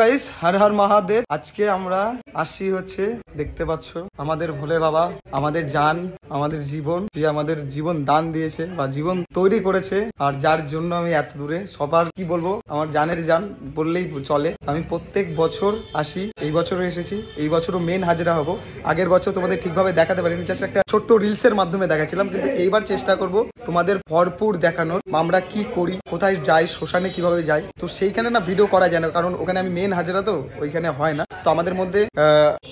Guys Har Har Mahadev. আজকে আমরা আসি হচ্ছে দেখতে পাচ্ছ আমাদের ভোলে বাবা, আমাদের জান, আমাদের জীবন, যে আমাদের জীবন দান দিয়েছে বা জীবন তৈরি করেছে, আর যার জন্য আমি এত দূরে সবার কি বলবো আমার জানের জান বললেই চলে। আমি প্রত্যেক বছর আসি, এই বছরও এসেছি, এই বছরও মেন হাজিরা হব। আগের বছর তোমাদের ঠিকভাবে দেখাতে পারিনি, জাস্ট একটা ছোট্ট রিলস এর মাধ্যমে দেখাচ্ছিলাম, কিন্তু এইবার চেষ্টা করব তোমাদের ভরপুর দেখানোর আমরা কি করি, কোথায় যাই, শ্মশানে কিভাবে যাই। তো সেইখানে না ভিডিও করা যায় না, কারণ ওখানে আমি মেন হাজিরা, তো ওইখানে হয় না। তো আমাদের মধ্যে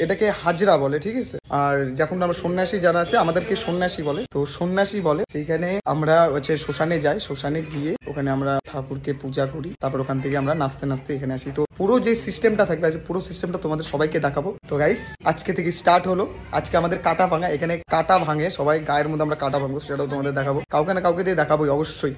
এটাকে হাজিরা বলে, ঠিক আছে। আর যখন আমরা সন্ন্যাসী যারা আছে আমাদেরকে সন্ন্যাসী বলে, তো সন্ন্যাসী বলে। সেইখানে আমরা হচ্ছে শ্মশানে যাই, শ্মশানে গিয়ে ওখানে আমরা ঠাকুরকে পূজা করি, তারপর ওখান থেকে আমরা নাচতে নাচতে এখানে আসি। তো পুরো যে সিস্টেমটা থাকবে, পুরো সিস্টেমটা তোমাদের সবাইকে দেখাবো। তো গাইস আজকে থেকে স্টার্ট হলো। আজকে আমাদের কাটা ভাঙা, এখানে কাটা ভাঙে সবাই, গায়ের মধ্যে আমরা কাটা ভাঙবো, সেটাও তোমাদের দেখাবো, কাউকে না কাউকে দিয়ে দেখাবোই অবশ্যই।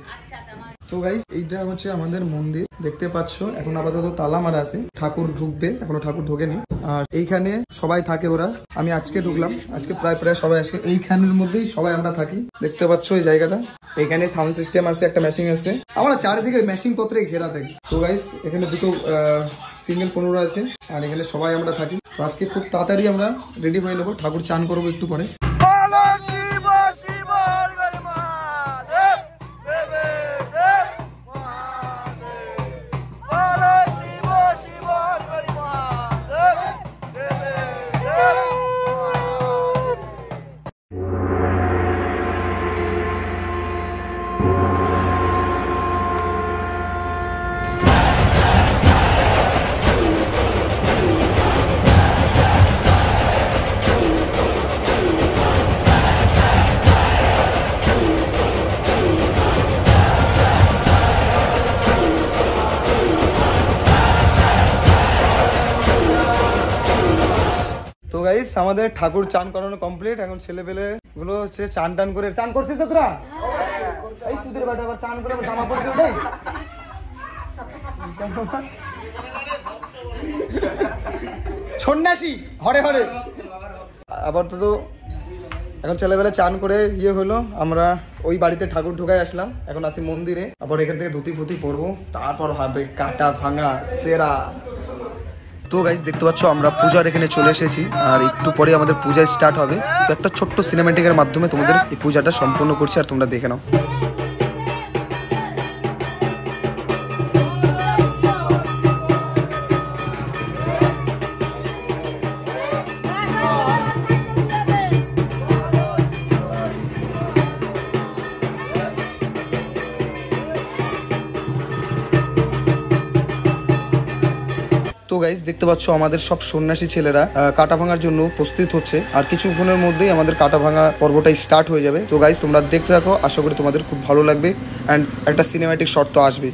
তো গাইস এইটা হচ্ছে আমাদের মন্দির, দেখতে পাচ্ছ এখন আপাতত তালা মারা আছে, ঠাকুর ঢুকবে, এখনো ঠাকুর ঢোকেনি। আর এইখানে সবাই থাকে ওরা, আমি আজকে ঢুকলাম, আজকে প্রায় সবাই আসে, এইখানের মধ্যেই সবাই আমরা থাকি। দেখতে পাচ্ছ এই জায়গাটা, এখানে সাউন্ড সিস্টেম আছে, একটা মেশিন আছে, আমরা চারিদিকে মেশিন পত্রে ঘেরা থাকি। তো গাইস এখানে দুটো সিঙ্গেল 15 আছে, আর এখানে সবাই আমরা থাকি। তো আজকে খুব তাড়াতাড়ি আমরা রেডি হয়ে নেবো, ঠাকুর চান করবো একটু পরে। তো গাইস আমাদের ঠাকুর চান করানো কমপ্লিট, এখন ছেলে পেলে গুলো হচ্ছে চান টান করে, চান করছিস তোরা? এই তুদের বাটা আবার চান করে জামা পড়ছে ওটাই সন্ন্যাসী হরে হরে। আবার তো এখন ছেলেবেলা চান করে ইয়ে হলো, আমরা ওই বাড়িতে ঠাকুর ঢুকাই আসলাম, এখন আসি মন্দিরে। আবার এখান থেকে ধুতি ফুতি পরবো, তারপর হবে কাটা ভাঙা সেরা। তো গাইস দেখতে পাচ্ছ আমরা পূজার এখানে চলে এসেছি, আর একটু পরে আমাদের পূজা স্টার্ট হবে। তো একটা ছোট্ট সিনেমেটিকের মাধ্যমে তোমাদের এই পূজাটা সম্পূর্ণ করছি, আর তোমরা দেখে নাও। তো গাইস দেখতে পাচ্ছ আমাদের সব সন্ন্যাসী ছেলেরা কাটা ভাঙার জন্য প্রস্তুত হচ্ছে, আর কিছুক্ষণের মধ্যেই আমাদের কাটা ভাঙা পর্বটা স্টার্ট হয়ে যাবে। তো গাইস তোমরা দেখতে থাকো, আশা করি তোমাদের খুব ভালো লাগবে, অ্যান্ড একটা সিনেম্যাটিক শট তো আসবে।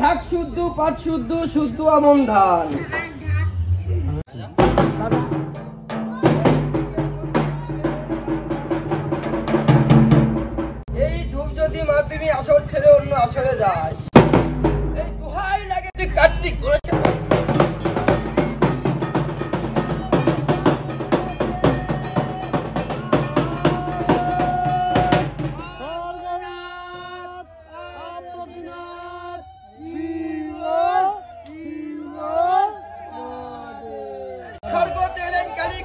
ঢাক শুদ্ধ, পাট শুদ্ধ, শুদ্ধ আমন ধান। এই ধূপ যদি মা তুমি আসর ছেড়ে অন্য আসরে যাস, এই দুহাই লাগে তুই কার্তিক করেছে।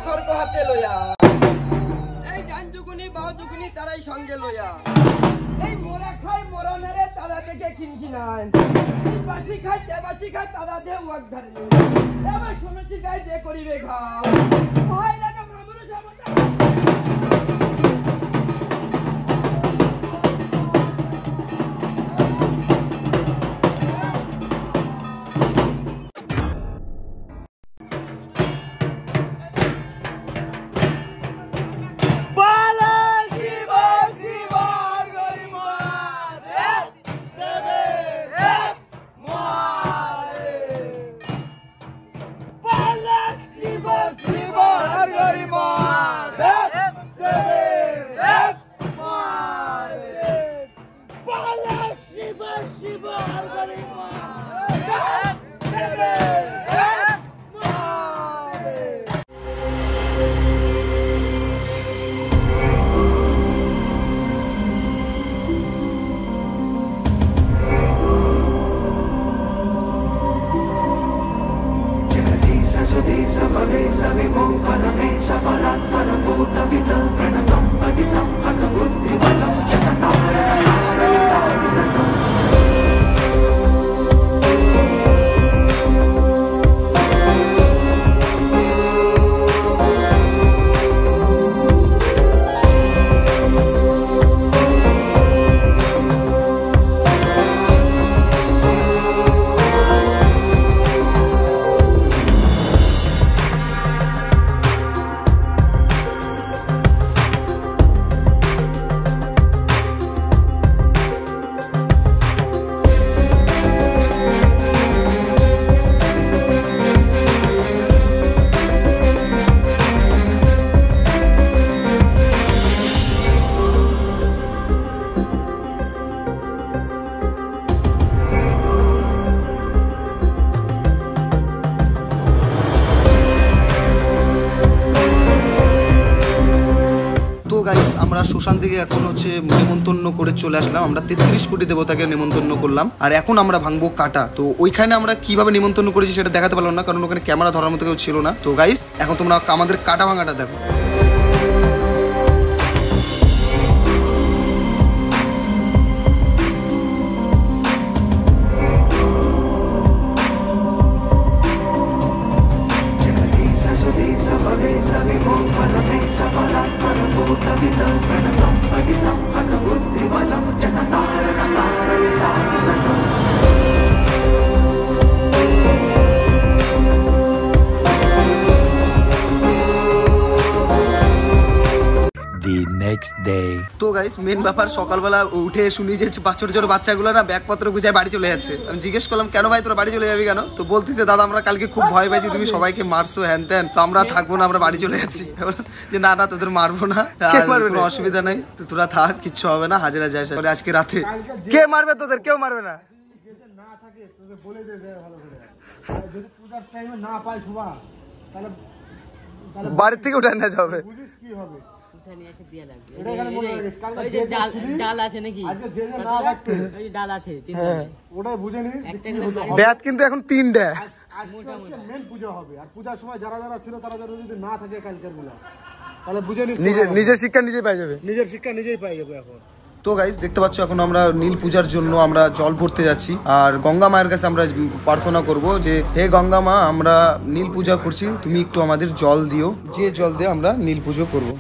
খড়গ হাতে লইয়া, এই ডান যুগুনি বাউ যুগুনি তারাই সঙ্গে লইয়া, এই মোরা খাই মোরা নারে তারা দেখে খিনখিনায়, এই বাসি খাই যে বাসি খাই তারা দে ওয়াক ধরে, এবার শুনেছি গাই দে করিবে ঘাও, ভাই লাগা মামুর সমতা। শ্মশান থেকে এখন হচ্ছে নেমন্তন্ন করে চলে আসলাম। আমরা 33 কোটি দেবতাকে নেমন্তন্ন করলাম, আর এখন আমরা ভাঙবো কাটা। তো ওইখানে আমরা কিভাবে নেমন্তন্ন করেছি সেটা দেখাতে পারলাম না, কারণ ওখানে ক্যামেরা ধরার মতো কেউ ছিল না। তো গাইস এখন তোমরা আমাদের কাটা ভাঙাটা দেখো। তো গাইস মেন ব্যাপার, সকালবেলা উঠে শুনি যে ছোট ছোট বাচ্চাগুলো না ব্যাগপত্র গুছায় বাড়ি চলে যাচ্ছে। আমি জিজ্ঞেস করলাম কেন ভাই তোরা বাড়ি চলে যাবি কেন? তো বলতেছে দাদা আমরা কালকে খুব ভয় পাইছি, তুমি সবাইকে মারছো হ্যান ত্যান, তো আমরা থাকবো না, আমরা বাড়ি চলে যাচ্ছি। যে না না তোদের মারবো না, কোনো অসুবিধা নেই, তো তোরা থাক, কিচ্ছু হবে না, হাজিরা যায় আজকে রাতে। কে মারবে তোদের? কেউ মারবে না। বাড়ির থেকে উঠে না যাবে। ব্যাট কিন্তু এখন 3টা মেন পূজা হবে, আর পূজার সময় যারা যারা ছিল তারা যারা যদি না থাকে কালকের গুলা, তাহলে বুঝে নিস নিজের শিক্ষা নিজেই পাই যাবে, নিজের শিক্ষা নিজেই পাই যাবে এখন। তো গাইস দেখতে পাচ্ছ এখন আমরা নীল পূজার জন্য আমরা জল ভরতে যাচ্ছি, আর গঙ্গা মায়ের কাছে আমরা প্রার্থনা করব যে হে গঙ্গা মা, আমরা নীল পূজা করছি, তুমি একটু আমাদের জল দিও, যে জল দিয়ে আমরা নীল পুজো করব।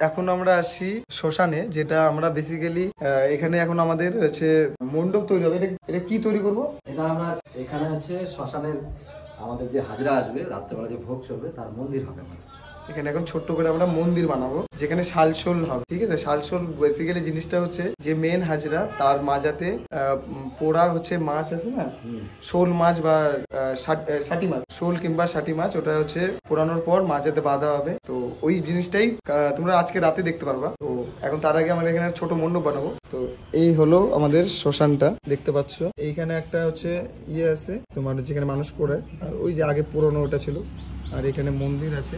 এখন আমরা আসি শ্মশানে, যেটা আমরা বেসিক্যালি এখানে এখন আমাদের হচ্ছে মণ্ডপ তৈরি হবে। এটা কি তৈরি করব? এটা আমরা এখানে হচ্ছে শ্মশানের আমাদের যে হাজরা আসবে, রাত্রেবেলা যে ভোগ চলবে তার মন্দির হবে। এখানে এখন ছোট্ট করে আমরা মন্দির বানাবো, যেখানে শালশোল হবে। ঠিক আছে, শালশোল বেসিক্যালি জিনিসটা হচ্ছে যে মেন হাজরা তার মাজাতে পোড়া হচ্ছে মাছ আছে না, শোল মাছ বা ষাটি মাছ, শোল কিংবা ষাটি মাছ, ওটা হচ্ছে পোড়ানোর পর মাজাতে বাঁধা হবে। তো ওই জিনিসটাই তোমরা আজকে রাতে দেখতে পারবা। তো এখন তার আগে আমরা এখানে ছোট মণ্ডপ বানাবো। তো এই হলো আমাদের শ্মশানটা, দেখতে পাচ্ছ। এইখানে একটা হচ্ছে ইয়ে আছে তোমার, যেখানে মানুষ পড়ে, আর ওই যে আগে পুরনো ওটা ছিল, আর এখানে মন্দির আছে,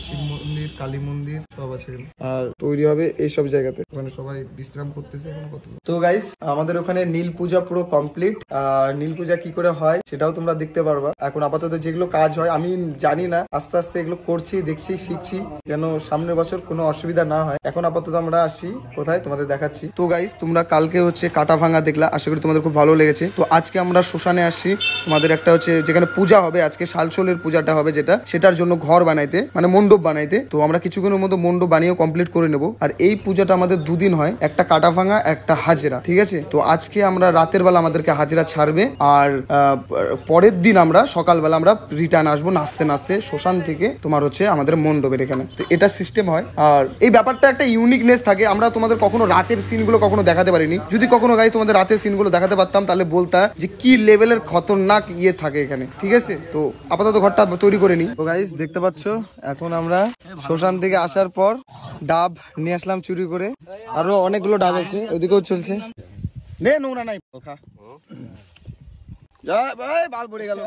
শিব মন্দির, কালী মন্দির সব আছে, আর তৈরি হবে এইসব জায়গাতে। ওখানে সবাই বিশ্রাম করতেছে এখন কত। তো গাইস আমাদের ওখানে নীল পূজা পুরো কমপ্লিট, আর নীল পূজা কি করে হয় সেটাও তোমরা দেখতে পারবা। এখন আপাতত যেগুলো কাজ হয় আমি জানি না, আস্তে আস্তে এগুলো করছি, দেখছি, শিখছি, যেন সামনের বছর কোনো অসুবিধা না হয়। এখন আপাতত আমরা আসি কোথায় তোমাদের দেখাচ্ছি। তো গাইস তোমরা কালকে হচ্ছে কাটা ভাঙা দেখলা, আশা করি তোমাদের খুব ভালো লেগেছে। তো আজকে আমরা শ্মশানে আসছি, তোমাদের একটা হচ্ছে যেখানে পূজা হবে আজকে, শালশোলের পূজাটা হবে, যেটা সেটার জন্য ঘর বানাইতে, মানে মণ্ডপ বানাইতে। তো আমরা কিছুক্ষণের মধ্যে মণ্ডপ বানিয়ে কমপ্লিট করে নেব। আর এই পূজাটা আমাদের 2 দিন হয়, একটা কাটা ভাঙা, একটা হাজরা। ঠিক আছে, তো আজকে আমরা রাতের বেলা আমাদেরকে হাজরা ছাড়বে, আর পরের দিন আমরা সকালবেলা আমরা রিটার্ন আসবো নাচতে নাচতে শ্মশান থেকে তোমার হচ্ছে আমাদের মণ্ডপের এখানে। তো এটা সিস্টেম হয়, আর এই ব্যাপারটা একটা ইউনিকনেস থাকে। আমরা তোমাদের কখনো রাতের সিনগুলো কখনো দেখাতে পারিনি। যদি কখনো গাইস তোমাদের রাতের সিনগুলো দেখাতে পারতাম, তাহলে বলতা যে কি লেভেলের খতরনাক ইয়ে থাকে এখানে। ঠিক আছে, তো আপাতত ঘরটা তৈরি করে নি। তো গাইস দেখতে পাচ্ছ এখন আমরা শ্মশান থেকে আসার পর ডাব নিয়ে আসলাম চুরি করে, আরো অনেকগুলো ডাব আছে, ওইদিকেও চলছে। নে নোংরা নাই, খা। যা ভাই, বাল পড়ে গেল,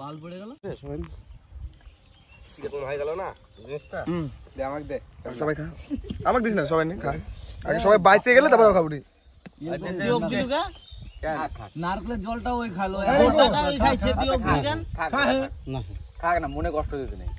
বাল পড়ে গেল, দেখুন হয়ে গেল না জিনিসটা। দে আমাকে, দে সবাই খা, আমাকে দিস না, সবাই নে খা, আগে সবাই বাইচে গেলে তারপর খাবি। নারকেলের জলটা ওই খালো, খাইছে তুই খা না, মনে কষ্ট দিতে নেই।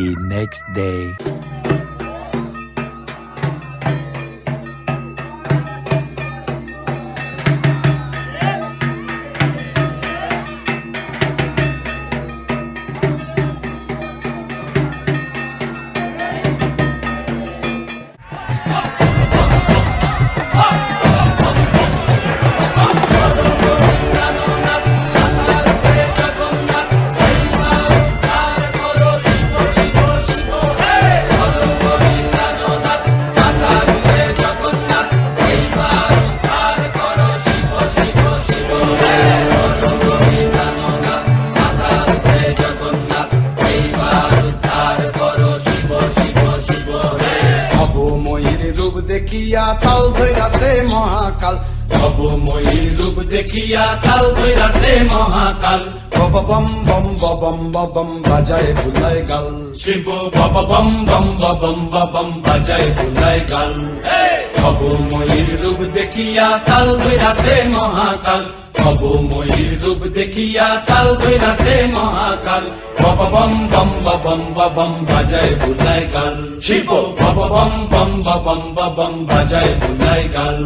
The next day. দেখিয়া তাল ধইরাছে মহাকাল, অবময়ীর রূপ দেখিয়া তাল ধইরাছে মহাকাল। বম বম বম বম বাজায় বুলায় গাল, শিব বম বম বম বাজায় বুলায় গাল। অবময়ীর রূপ দেখিয়া তাল ধইরাছে মহাকাল, অবময়ীর রূপ দেখিয়া তাল ধইরাছে মহাকাল। বম বম বাজায় বুলায় গাল, শিব বম বম বাজায় বুলায় গাল।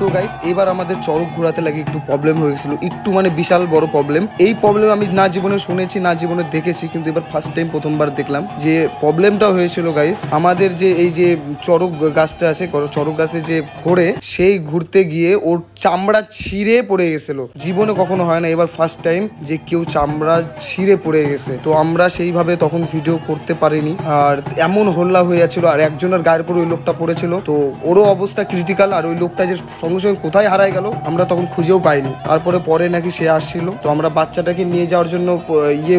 তো গাইস এবার আমাদের চড়ক ঘোরাতে লাগে একটু প্রবলেম হয়ে গেছিল, একটু মানে বিশাল বড় প্রবলেম। এই প্রবলেম আমি না জীবনে শুনেছি না জীবনে দেখেছি, কিন্তু এবার ফার্স্ট টাইম প্রথমবার দেখলাম যে প্রবলেমটা হয়েছিল গাইস। আমাদের যে এই যে চড়ক গাছটা আছে, চড়ক গাছে যে ঘোরে, সেই ঘুরতে গিয়ে ওর চামড়া ছিঁড়ে পড়ে গেছিল। জীবনে কখনো হয় না, এবার ফার্স্ট টাইম যে কেউ চামড়া ছিঁড়ে পড়ে গেছে। তো আমরা সেইভাবে তখন ভিডিও করতে পারিনি, আর এমন হল্লা হয়ে যাচ্ছিল। আর একজনের গায়ের পরে ওই লোকটা পড়েছিল, তো ওরও অবস্থা ক্রিটিক্যাল। আর ওই লোকটা যে সঙ্গে সঙ্গে কোথায় হারায় গেল আমরা তখন খুঁজেও পাইনি। পরে নাকি সে আসছিল, তো আমরা বাচ্চাটাকে নিয়ে যাওয়ার জন্য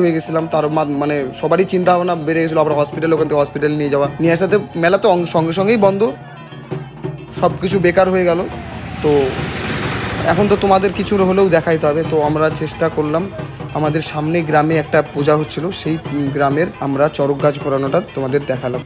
হয়ে গেছিলাম। তার মানে সবারই চিন্তা ভাবনা বেড়ে গেছিলো, আবার হসপিটাল, ওখান থেকে হসপিটাল নিয়ে আসাতে মেলা তো সঙ্গে সঙ্গেই বন্ধ, সব কিছু বেকার হয়ে গেল। তো এখন তো তোমাদের কিছু হলেও দেখাইতে হবে। তো আমরা চেষ্টা করলাম, আমাদের সামনে গ্রামে একটা পূজা হচ্ছিল, সেই গ্রামের আমরা চড়ক গাছ ঘোরানোটা তোমাদের দেখালাম।